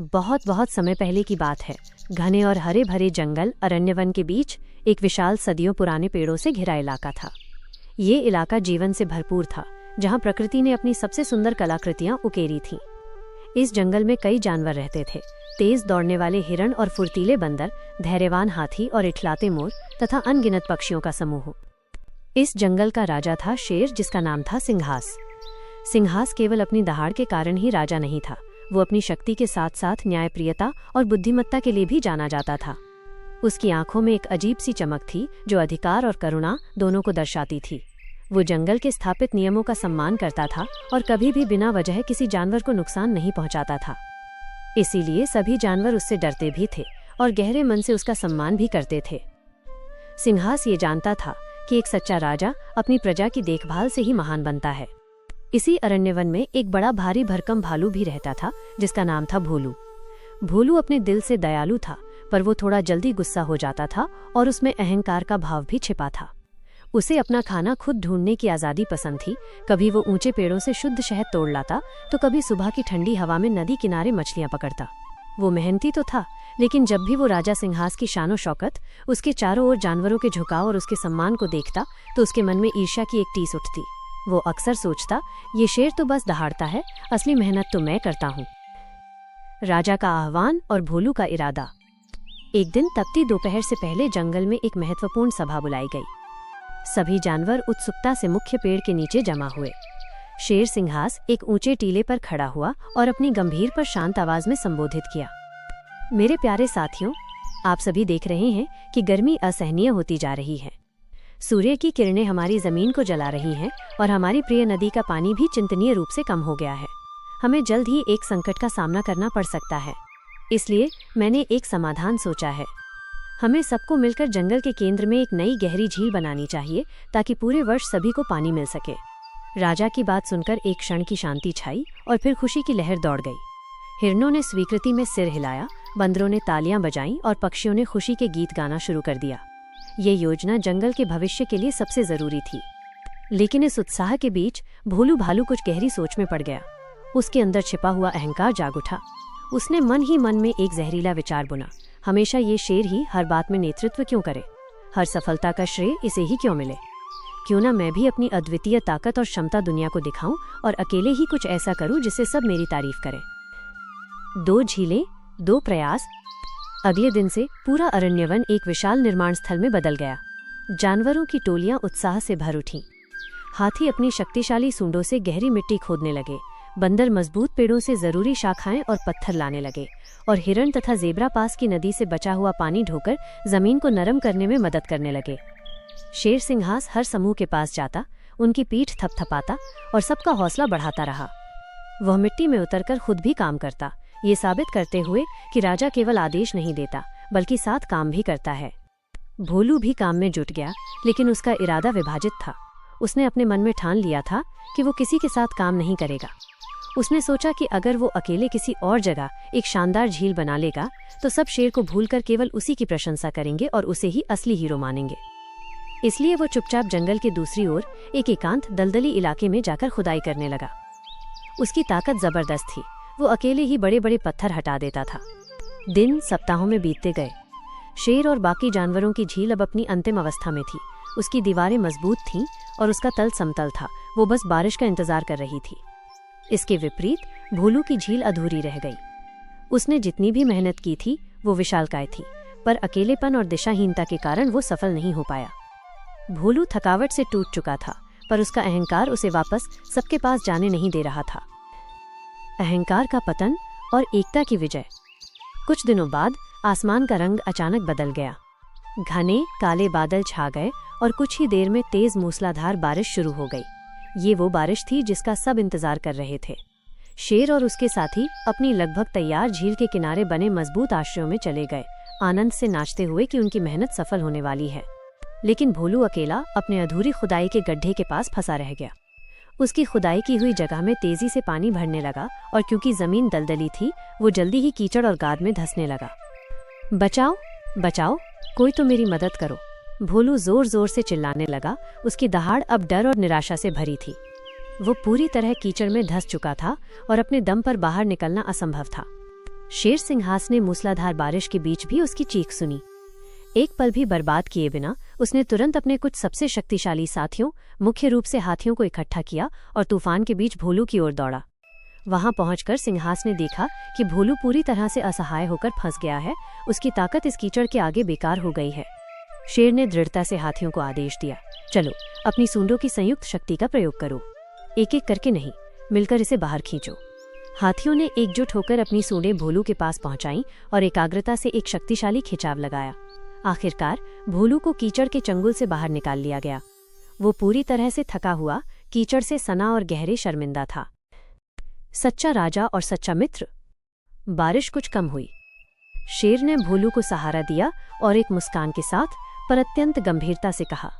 बहुत बहुत समय पहले की बात है। घने और हरे भरे जंगल अरण्यवन के बीच एक विशाल सदियों पुराने पेड़ों से घिरा इलाका था। ये इलाका जीवन से भरपूर था, जहाँ प्रकृति ने अपनी सबसे सुंदर कलाकृतियाँ उकेरी थीं। इस जंगल में कई जानवर रहते थे, तेज दौड़ने वाले हिरण और फुर्तीले बंदर, धैर्यवान हाथी और इठलाते मोर तथा अनगिनत पक्षियों का समूह। इस जंगल का राजा था शेर, जिसका नाम था सिंहास। सिंहास केवल अपनी दहाड़ के कारण ही राजा नहीं था, वो अपनी शक्ति के साथ साथ न्यायप्रियता और बुद्धिमत्ता के लिए भी जाना जाता था। उसकी आंखों में एक अजीब सी चमक थी, जो अधिकार और करुणा दोनों को दर्शाती थी। वो जंगल के स्थापित नियमों का सम्मान करता था और कभी भी बिना वजह किसी जानवर को नुकसान नहीं पहुंचाता था। इसीलिए सभी जानवर उससे डरते भी थे और गहरे मन से उसका सम्मान भी करते थे। सिंहास ये जानता था कि एक सच्चा राजा अपनी प्रजा की देखभाल से ही महान बनता है। इसी अरण्यवन में एक बड़ा भारी भरकम भालू भी रहता था, जिसका नाम था भोलू। भोलू अपने दिल से दयालु था, पर वो थोड़ा जल्दी गुस्सा हो जाता था और उसमें अहंकार का भाव भी छिपा था। उसे अपना खाना खुद ढूंढने की आज़ादी पसंद थी। कभी वो ऊंचे पेड़ों से शुद्ध शहद तोड़ लाता, तो कभी सुबह की ठंडी हवा में नदी किनारे मछलियां पकड़ता। वो मेहनती तो था, लेकिन जब भी वो राजा सिंहास की शानो शौकत, उसके चारों ओर जानवरों के झुकाव और उसके सम्मान को देखता, तो उसके मन में ईर्ष्या की एक टीस उठती। वो अक्सर सोचता, ये शेर तो बस दहाड़ता है, असली मेहनत तो मैं करता हूँ। राजा का आह्वान और भोलू का इरादा। एक दिन तपती दोपहर से पहले जंगल में एक महत्वपूर्ण सभा बुलाई गई। सभी जानवर उत्सुकता से मुख्य पेड़ के नीचे जमा हुए। शेर सिंहास एक ऊंचे टीले पर खड़ा हुआ और अपनी गंभीर पर शांत आवाज में संबोधित किया। मेरे प्यारे साथियों, आप सभी देख रहे हैं कि गर्मी असहनीय होती जा रही है। सूर्य की किरणें हमारी जमीन को जला रही हैं और हमारी प्रिय नदी का पानी भी चिंतनीय रूप से कम हो गया है। हमें जल्द ही एक संकट का सामना करना पड़ सकता है। इसलिए मैंने एक समाधान सोचा है। हमें सबको मिलकर जंगल के केंद्र में एक नई गहरी झील बनानी चाहिए, ताकि पूरे वर्ष सभी को पानी मिल सके। राजा की बात सुनकर एक क्षण की शांति छाई और फिर खुशी की लहर दौड़ गई। हिरणों ने स्वीकृति में सिर हिलाया, बंदरों ने तालियां बजाईं और पक्षियों ने खुशी के गीत गाना शुरू कर दिया। ये योजना जंगल के भविष्य के लिए सबसे जरूरी थी। लेकिन इस उत्साह के बीच भोलू भालू कुछ गहरी सोच में पड़ गया। उसके अंदर छिपा हुआ अहंकार जाग उठा। उसने मन ही मन में एक जहरीला विचार बुना, हमेशा ये शेर ही हर बात में नेतृत्व क्यों करे? हर सफलता का श्रेय इसे ही क्यों मिले? क्यों ना मैं भी अपनी अद्वितीय ताकत और क्षमता दुनिया को दिखाऊं और अकेले ही कुछ ऐसा करूं जिससे सब मेरी तारीफ करें। 2 झीलें, 2 प्रयास। अगले दिन से पूरा अरण्यवन एक विशाल निर्माण स्थल में बदल गया। जानवरों की टोलियां उत्साह से भर उठीं। हाथी अपनी शक्तिशाली सूंडों से गहरी मिट्टी खोदने लगे, बंदर मजबूत पेड़ों से जरूरी शाखाएं और पत्थर लाने लगे, और हिरण तथा ज़ेबरा पास की नदी से बचा हुआ पानी ढोकर जमीन को नरम करने में मदद करने लगे। शेर सिंहास हर समूह के पास जाता, उनकी पीठ थपथपाता और सबका हौसला बढ़ाता रहा। वह मिट्टी में उतरकर खुद भी काम करता, ये साबित करते हुए कि राजा केवल आदेश नहीं देता, बल्कि साथ काम भी करता है। भोलू भी काम में जुट गया, लेकिन उसका इरादा विभाजित था। उसने अपने मन में ठान लिया था कि वो किसी के साथ काम नहीं करेगा। उसने सोचा कि अगर वो अकेले किसी और जगह एक शानदार झील बना लेगा, तो सब शेर को भूलकर केवल उसी की प्रशंसा करेंगे और उसे ही असली हीरो मानेंगे। इसलिए वो चुपचाप जंगल के दूसरी ओर एक एकांत दलदली इलाके में जाकर खुदाई करने लगा। उसकी ताकत जबरदस्त थी, वो अकेले ही बड़े बड़े पत्थर हटा देता था। दिन सप्ताहों में बीतते गए। शेर और बाकी जानवरों की झील अब अपनी अंतिम अवस्था में थी। उसकी दीवारें मजबूत थीं और उसका तल समतल था, वो बस बारिश का इंतजार कर रही थी। इसके विपरीत भोलू की झील अधूरी रह गई। उसने जितनी भी मेहनत की थी वो विशालकाय थी, पर अकेलेपन और दिशाहीनता के कारण वो सफल नहीं हो पाया। भोलू थकावट से टूट चुका था, पर उसका अहंकार उसे वापस सबके पास जाने नहीं दे रहा था। अहंकार का पतन और एकता की विजय। कुछ दिनों बाद आसमान का रंग अचानक बदल गया। घने काले बादल छा गए और कुछ ही देर में तेज मूसलाधार बारिश शुरू हो गई। ये वो बारिश थी जिसका सब इंतजार कर रहे थे। शेर और उसके साथी अपनी लगभग तैयार झील के किनारे बने मजबूत आश्रयों में चले गए, आनंद से नाचते हुए कि उनकी मेहनत सफल होने वाली है। लेकिन भोलू अकेला अपने अधूरी खुदाई के गड्ढे के पास फंसा रह गया। उसकी खुदाई की हुई जगह में तेजी से पानी भरने लगा और क्योंकि जमीन दलदली थी, वो जल्दी ही कीचड़ और गाद में धंसने लगा। बचाओ बचाओ, कोई तो मेरी मदद करो। भोलू जोर जोर से चिल्लाने लगा। उसकी दहाड़ अब डर और निराशा से भरी थी। वो पूरी तरह कीचड़ में धंस चुका था और अपने दम पर बाहर निकलना असंभव था। शेर सिंहास ने मूसलाधार बारिश के बीच भी उसकी चीख सुनी। एक पल भी बर्बाद किए बिना उसने तुरंत अपने कुछ सबसे शक्तिशाली साथियों, मुख्य रूप से हाथियों को इकट्ठा किया और तूफान के बीच भोलू की ओर दौड़ा। वहां पहुंचकर सिंहास ने देखा कि भोलू पूरी तरह से असहाय होकर फंस गया है। उसकी ताकत इस कीचड़ के आगे बेकार हो गई है। शेर ने दृढ़ता से हाथियों को आदेश दिया, चलो अपनी सूंडों की संयुक्त शक्ति का प्रयोग करो। एक एक करके नहीं, मिलकर इसे बाहर खींचो। हाथियों ने एकजुट होकर अपनी सूंडें भोलू के पास पहुंचाईं और एकाग्रता से एक शक्तिशाली खिंचाव लगाया। आखिरकार भोलू को कीचड़ के चंगुल से बाहर निकाल लिया गया। वो पूरी तरह से थका हुआ, कीचड़ से सना और गहरे शर्मिंदा था। सच्चा राजा और सच्चा मित्र। बारिश कुछ कम हुई। शेर ने भोलू को सहारा दिया और एक मुस्कान के साथ पर अत्यंत गंभीरता से कहा,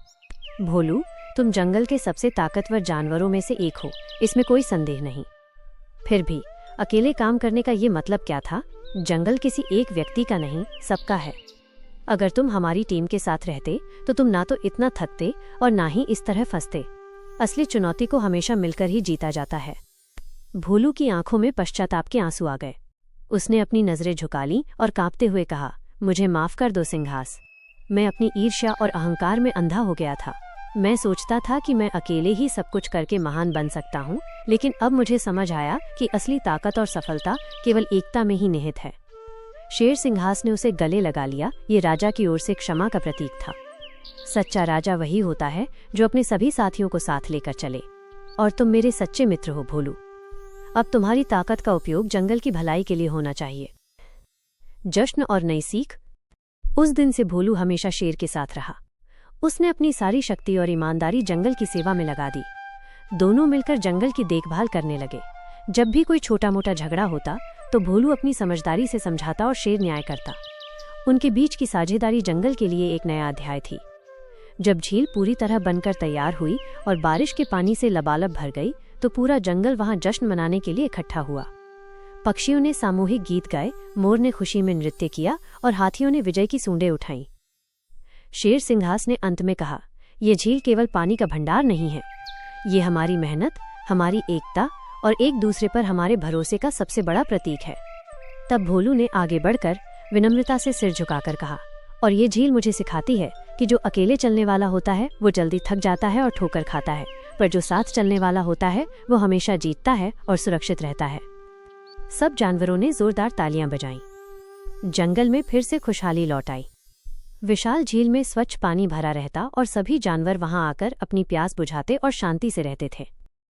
भोलू, तुम जंगल के सबसे ताकतवर जानवरों में से एक हो, इसमें कोई संदेह नहीं। फिर भी अकेले काम करने का ये मतलब क्या था? जंगल किसी एक व्यक्ति का नहीं, सबका है। अगर तुम हमारी टीम के साथ रहते तो तुम ना तो इतना थकते और ना ही इस तरह फंसते। असली चुनौती को हमेशा मिलकर ही जीता जाता है। भोलू की आंखों में पश्चाताप के आंसू आ गए। उसने अपनी नजरें झुका लीं और कांपते हुए कहा, मुझे माफ कर दो सिंहास। मैं अपनी ईर्ष्या और अहंकार में अंधा हो गया था। मैं सोचता था कि मैं अकेले ही सब कुछ करके महान बन सकता हूँ, लेकिन अब मुझे समझ आया कि असली ताकत और सफलता केवल एकता में ही निहित है। शेर सिंहास ने उसे गले लगा लिया। ये राजा की ओर से क्षमा का प्रतीक था। सच्चा राजा वही होता है जो अपने सभी साथियों को साथ लेकर चले। और तुम मेरे सच्चे मित्र हो भोलू। अब तुम्हारी ताकत का उपयोग जंगल की भलाई के लिए होना चाहिए। जश्न और नई सीख। उस दिन से भोलू हमेशा शेर के साथ रहा। उसने अपनी सारी शक्ति और ईमानदारी जंगल की सेवा में लगा दी। दोनों मिलकर जंगल की देखभाल करने लगे। जब भी कोई छोटा मोटा झगड़ा होता तो भोलू अपनी समझदारी से समझाता और शेर न्याय करता। उनके बीच की साझेदारी जंगल के लिए एक नया अध्याय थी। जब झील पूरी तरह बनकर तैयार हुई और बारिश के पानी से लबालब भर गई तो पूरा जंगल वहां जश्न मनाने के लिए इकट्ठा हुआ। पक्षियों ने सामूहिक गीत गाए, मोर ने खुशी में नृत्य किया और हाथियों ने विजय की सूंडें उठाईं। शेर सिंहास ने अंत में कहा, ये झील केवल पानी का भंडार नहीं है, ये हमारी मेहनत, हमारी एकता और एक दूसरे पर हमारे भरोसे का सबसे बड़ा प्रतीक है। तब भोलू ने आगे बढ़कर विनम्रता से सिर झुकाकर कहा, और ये झील मुझे सिखाती है कि जो अकेले चलने वाला होता है वो जल्दी थक जाता है और ठोकर खाता है, पर जो साथ चलने वाला होता है वो हमेशा जीतता है और सुरक्षित रहता है। सब जानवरों ने जोरदार तालियां बजाईं। जंगल में फिर से खुशहाली लौट आई। विशाल झील में स्वच्छ पानी भरा रहता और सभी जानवर वहां आकर अपनी प्यास बुझाते और शांति से रहते थे।